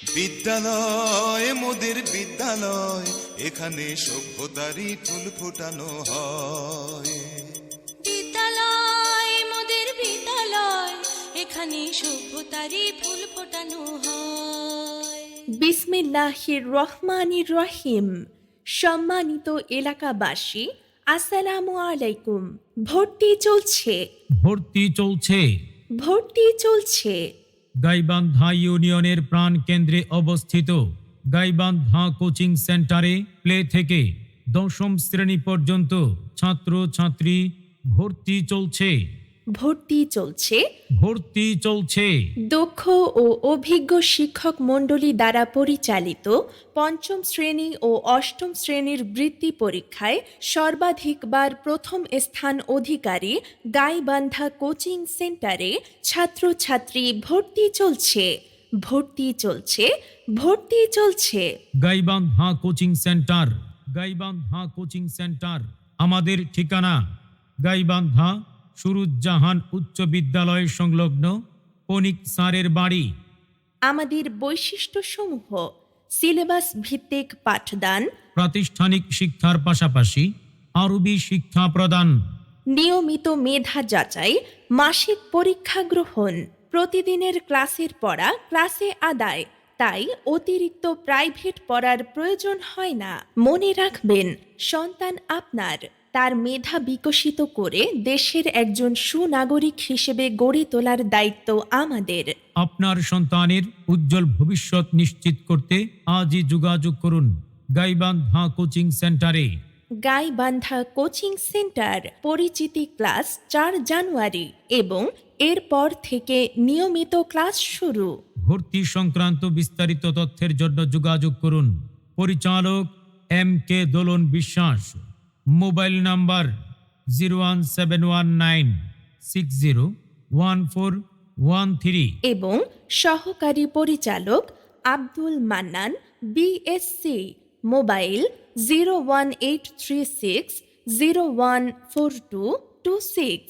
বিদ্যালয় মোদের বিদ্যালয়, এখানে সভ্যতারই ফুল ফোটানো হয়। বিদ্যালয় মোদের বিদ্যালয়, এখানে সভ্যতারই ফুল ফোটানো হয়। বিসমিল্লাহির রহমানির রহিম। সম্মানিত এলাকাবাসী, আসসালামু আলাইকুম। ভর্তি চলছে, ভর্তি চলছে। ভর্তি চলছে। গাইবান্ধা ইউনিয়নের প্রাণ কেন্দ্রে অবস্থিত গাইবান্ধা কোচিং সেন্টারে প্লে থেকে দশম শ্রেণী পর্যন্ত ছাত্রছাত্রী ভর্তি চলছে। ভর্তি চলছে। ভর্তি চলছে। দক্ষ ও অভিজ্ঞ শিক্ষক মণ্ডলী দ্বারা পরিচালিত পঞ্চম শ্রেণী ও অষ্টম শ্রেণীর বৃত্তি পরীক্ষায় সর্বাধিকবার প্রথম স্থান অধিকারী গাইবান্ধা কোচিং সেন্টারে ছাত্রছাত্রী ভর্তি চলছে। ভর্তি চলছে। ভর্তি চলছে। Gaibandha coaching centre. Gaibandha coaching centre. আমাদের ঠিকানা গাইবান্ধা সুরুজ্জাহান উচ্চ বিদ্যালয় সংলগ্ন কনিক স্যারের বাড়ি। আমাদের বৈশিষ্ট্যসমূহ: সিলেবাস ভিত্তিক পাঠদান, প্রাতিষ্ঠানিক শিক্ষার পাশাপাশি আরবি শিক্ষা প্রদান, নিয়মিত মেধা যাচাই, মাসিক পরীক্ষা গ্রহণ, প্রতিদিনের ক্লাসের পড়া ক্লাসে আদায়, তাই অতিরিক্ত প্রাইভেট পড়ার প্রয়োজন হয় না। মনে রাখবেন, সন্তান আপনার, তার মেধা বিকশিত করে দেশের একজন সুনাগরিক হিসেবে গড়ে তোলার দায়িত্ব আমাদের। আপনার সন্তানের উজ্জ্বল ভবিষ্যৎ নিশ্চিত করতে আজই যোগাযোগ করুন গাইবান্ধা কোচিং সেন্টারে। Gaibandha coaching centre. পরিচিতি ক্লাস 4 জানুয়ারি এবং এরপর থেকে নিয়মিত ক্লাস শুরু। ভর্তি সংক্রান্ত বিস্তারিত তথ্যের জন্য যোগাযোগ করুন পরিচালক MK দোলন বিশ্বাস। মোবাইল নাম্বার 01719601413 এবং সহকারী পরিচালক আব্দুল মান্নান BSc। মোবাইল 01836014226।